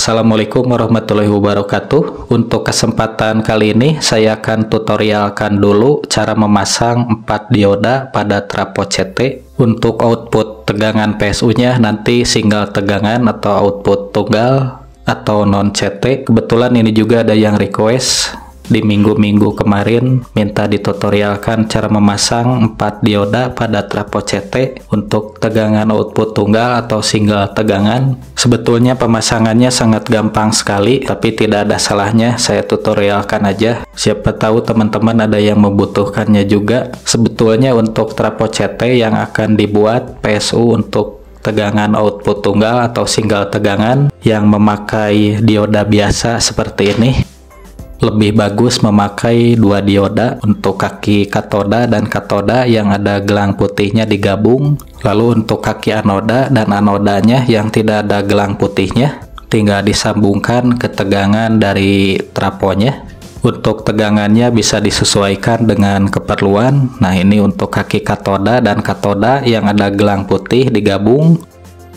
Assalamualaikum warahmatullahi wabarakatuh. Untuk kesempatan kali ini saya akan tutorialkan dulu cara memasang 4 dioda pada trafo CT. Untuk output tegangan PSU nya nanti single tegangan atau output tunggal atau non CT. Kebetulan ini juga ada yang request di minggu-minggu kemarin minta ditutorialkan cara memasang 4 dioda pada trafo CT untuk tegangan output tunggal atau single tegangan. Sebetulnya pemasangannya sangat gampang sekali, tapi tidak ada salahnya saya tutorialkan aja. Siapa tahu teman-teman ada yang membutuhkannya juga. Sebetulnya untuk trafo CT yang akan dibuat PSU untuk tegangan output tunggal atau single tegangan yang memakai dioda biasa seperti ini, lebih bagus memakai 2 dioda untuk kaki katoda dan katoda yang ada gelang putihnya digabung. Lalu untuk kaki anoda dan anodanya yang tidak ada gelang putihnya tinggal disambungkan ke tegangan dari trafonya. Untuk tegangannya bisa disesuaikan dengan keperluan. Nah, ini untuk kaki katoda dan katoda yang ada gelang putih digabung.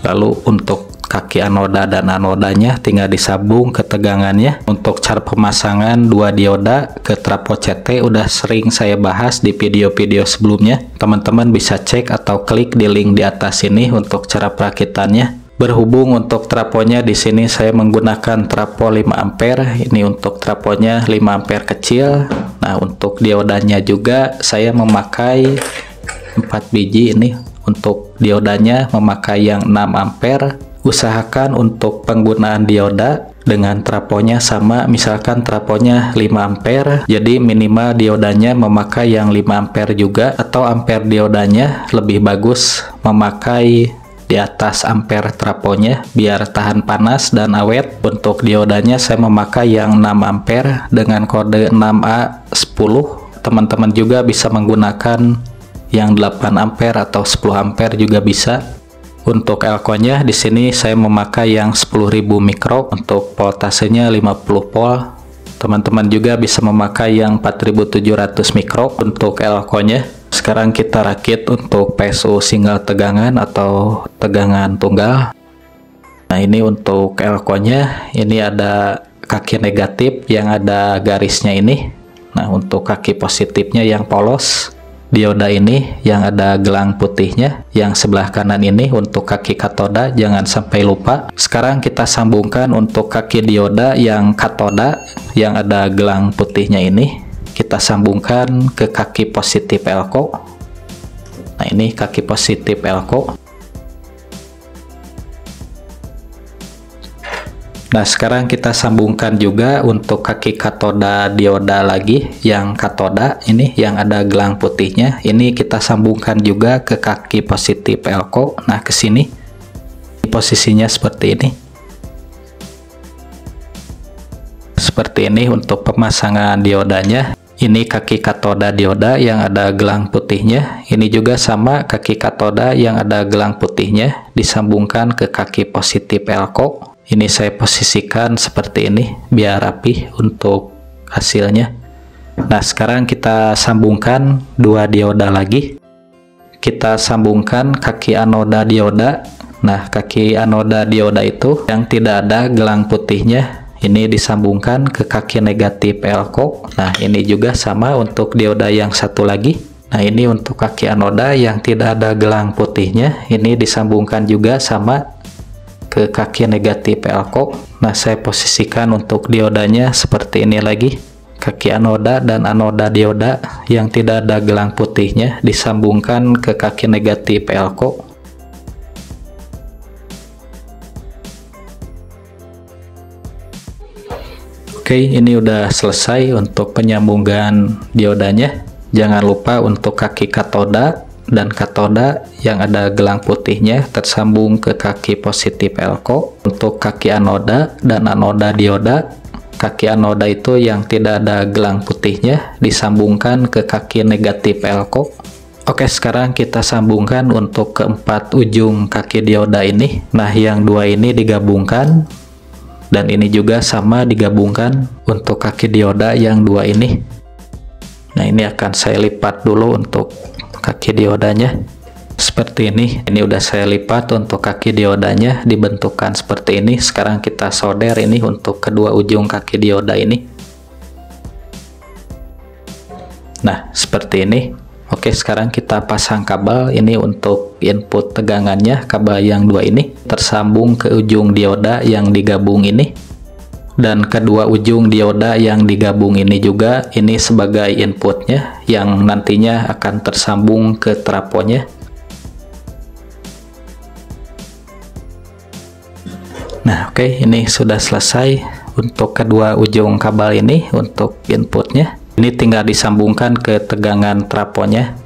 Lalu untuk kaki anoda dan anodanya tinggal disambung ke tegangannya. Untuk cara pemasangan 2 dioda ke trafo CT udah sering saya bahas di video-video sebelumnya. Teman-teman bisa cek atau klik di link di atas ini untuk cara perakitannya. Berhubung untuk trafonya di sini saya menggunakan trafo 5 ampere. Ini untuk trafonya 5 ampere kecil. Nah, untuk diodanya juga saya memakai 4 biji ini. Untuk diodanya memakai yang 6 ampere. Usahakan untuk penggunaan dioda dengan trafonya sama, misalkan trafonya 5 ampere, jadi minimal diodanya memakai yang 5 ampere juga, atau ampere diodanya lebih bagus memakai di atas ampere trafonya biar tahan panas dan awet. Untuk diodanya saya memakai yang 6 ampere dengan kode 6A10. Teman-teman juga bisa menggunakan yang 8 ampere atau 10 ampere juga bisa. Untuk elko-nya di sini saya memakai yang 10.000 mikro, untuk voltasenya 50 volt. Teman-teman juga bisa memakai yang 4.700 mikro untuk elko-nya. Sekarang kita rakit untuk PSU single tegangan atau tegangan tunggal. Nah, ini untuk elko-nya, ini ada kaki negatif yang ada garisnya ini. Nah, untuk kaki positifnya yang polos. Dioda ini yang ada gelang putihnya, yang sebelah kanan ini untuk kaki katoda, jangan sampai lupa. Sekarang kita sambungkan untuk kaki dioda yang katoda yang ada gelang putihnya ini, kita sambungkan ke kaki positif elko. Nah, ini kaki positif elko. Nah, sekarang kita sambungkan juga untuk kaki katoda dioda lagi yang katoda ini yang ada gelang putihnya. Ini kita sambungkan juga ke kaki positif elko. Nah, ke sini posisinya seperti ini. Seperti ini untuk pemasangan diodanya. Ini kaki katoda dioda yang ada gelang putihnya. Ini juga sama kaki katoda yang ada gelang putihnya disambungkan ke kaki positif elko. Ini saya posisikan seperti ini biar rapi untuk hasilnya. Nah, sekarang kita sambungkan 2 dioda lagi. Kita sambungkan kaki anoda dioda. Nah, kaki anoda dioda itu yang tidak ada gelang putihnya, ini disambungkan ke kaki negatif elko. Nah, ini juga sama untuk dioda yang satu lagi. Nah, ini untuk kaki anoda yang tidak ada gelang putihnya, ini disambungkan juga sama ke kaki negatif elko. Nah, saya posisikan untuk diodanya seperti ini lagi. Kaki anoda dan anoda dioda yang tidak ada gelang putihnya disambungkan ke kaki negatif elko. Oke, ini udah selesai untuk penyambungan diodanya. Jangan lupa untuk kaki katoda dan katoda yang ada gelang putihnya tersambung ke kaki positif elko. Untuk kaki anoda dan anoda dioda, kaki anoda itu yang tidak ada gelang putihnya disambungkan ke kaki negatif elko. Oke, sekarang kita sambungkan untuk keempat ujung kaki dioda ini. Nah, yang 2 ini digabungkan dan ini juga sama digabungkan untuk kaki dioda yang 2 ini. Nah, ini akan saya lipat dulu untuk kaki diodanya. Seperti ini udah saya lipat untuk kaki diodanya, dibentukkan seperti ini. Sekarang kita solder ini untuk kedua ujung kaki dioda ini. Nah, seperti ini. Oke, sekarang kita pasang kabel ini untuk input tegangannya. Kabel yang dua ini tersambung ke ujung dioda yang digabung ini. Dan kedua ujung dioda yang digabung ini juga, ini sebagai inputnya yang nantinya akan tersambung ke trafonya. Nah, oke, ini sudah selesai untuk kedua ujung kabel ini untuk inputnya. Ini tinggal disambungkan ke tegangan trafonya.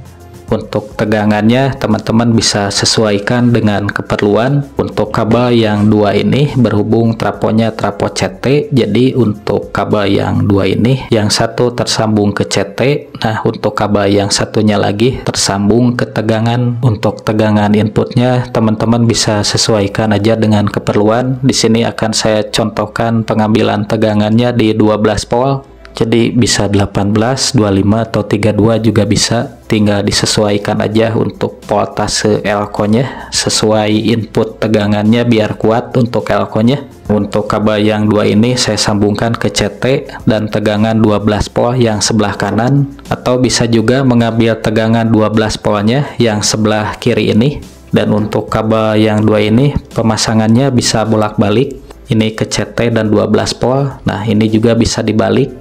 Untuk tegangannya teman-teman bisa sesuaikan dengan keperluan. Untuk kabel yang dua ini berhubung trafonya trafo CT, jadi untuk kabel yang dua ini yang satu tersambung ke CT. Nah, untuk kabel yang satunya lagi tersambung ke tegangan. Untuk tegangan inputnya teman-teman bisa sesuaikan aja dengan keperluan. Di sini akan saya contohkan pengambilan tegangannya di 12 volt. Jadi bisa 18, 25 atau 32 juga bisa, tinggal disesuaikan aja untuk voltase elko-nya sesuai input tegangannya biar kuat untuk elko-nya. Untuk kabel yang dua ini saya sambungkan ke CT dan tegangan 12 volt yang sebelah kanan, atau bisa juga mengambil tegangan 12 voltnya yang sebelah kiri ini. Dan untuk kabel yang dua ini pemasangannya bisa bolak-balik, ini ke CT dan 12 volt. Nah, ini juga bisa dibalik,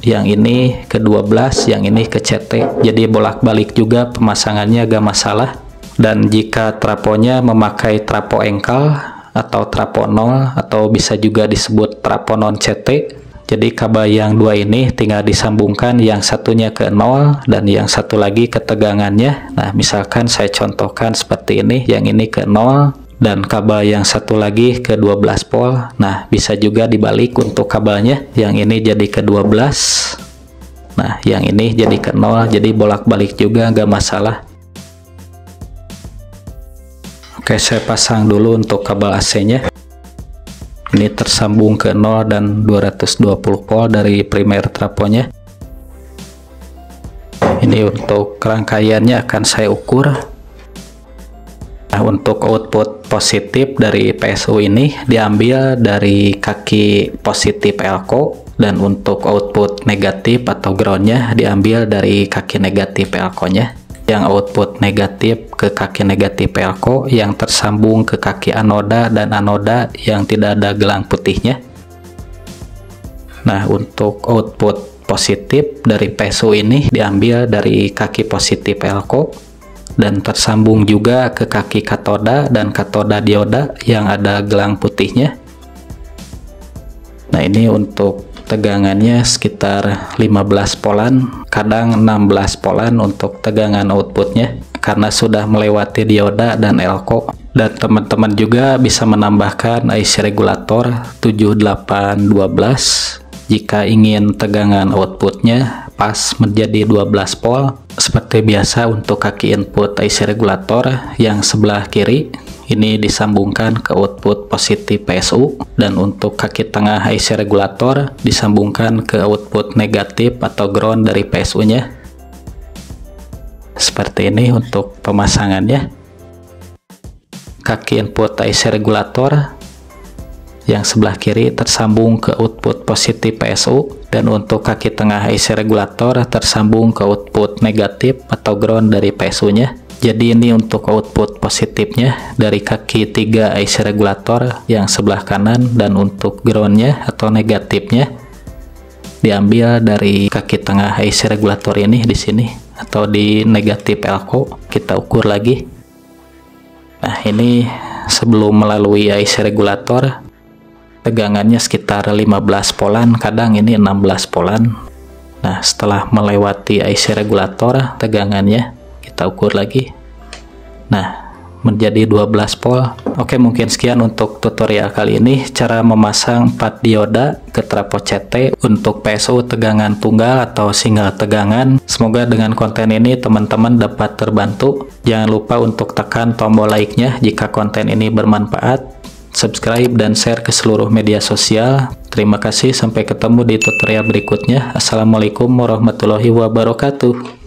yang ini ke 12, yang ini ke CT, jadi bolak-balik juga pemasangannya gak masalah. Dan jika trafonya memakai trafo engkal atau trafo 0, atau bisa juga disebut trafo non CT, jadi kabel yang dua ini tinggal disambungkan yang satunya ke 0 dan yang satu lagi ke tegangannya. Nah, misalkan saya contohkan seperti ini, yang ini ke 0 dan kabel yang satu lagi ke 12 volt. Nah, bisa juga dibalik untuk kabelnya, yang ini jadi ke 12, nah yang ini jadi ke 0, jadi bolak-balik juga nggak masalah. Oke, saya pasang dulu untuk kabel AC nya. Ini tersambung ke 0 dan 220 volt dari primer trafonya. Ini untuk rangkaiannya akan saya ukur. Nah, untuk output positif dari PSU ini diambil dari kaki positif elko, dan untuk output negatif atau groundnya diambil dari kaki negatif elko-nya. Yang output negatif ke kaki negatif elko yang tersambung ke kaki anoda dan anoda yang tidak ada gelang putihnya. Nah, untuk output positif dari PSU ini diambil dari kaki positif elko dan tersambung juga ke kaki katoda dan katoda dioda yang ada gelang putihnya. Nah, ini untuk tegangannya sekitar 15 volan, kadang 16 volan untuk tegangan outputnya karena sudah melewati dioda dan elko. Dan teman-teman juga bisa menambahkan IC regulator 7812 jika ingin tegangan outputnya pas menjadi 12 volt. Seperti biasa untuk kaki input IC regulator yang sebelah kiri ini disambungkan ke output positif PSU, dan untuk kaki tengah IC regulator disambungkan ke output negatif atau ground dari PSU nya. Seperti ini untuk pemasangannya. Kaki input IC regulator yang sebelah kiri tersambung ke output positif PSU, dan untuk kaki tengah IC regulator tersambung ke output negatif atau ground dari PSU nya. Jadi ini untuk output positifnya dari kaki 3 IC regulator yang sebelah kanan, dan untuk groundnya atau negatifnya diambil dari kaki tengah IC regulator ini di sini atau di negatif elko. Kita ukur lagi. Nah, ini sebelum melalui IC regulator tegangannya sekitar 15 volan, kadang ini 16 volan. Nah, setelah melewati IC regulator tegangannya kita ukur lagi. Nah, menjadi 12 volt. Oke, mungkin sekian untuk tutorial kali ini, cara memasang 4 dioda ke trafo CT untuk PSU tegangan tunggal atau single tegangan. Semoga dengan konten ini teman-teman dapat terbantu. Jangan lupa untuk tekan tombol like-nya jika konten ini bermanfaat. subscribe, dan share ke seluruh media sosial. Terima kasih, sampai ketemu di tutorial berikutnya. Assalamualaikum warahmatullahi wabarakatuh.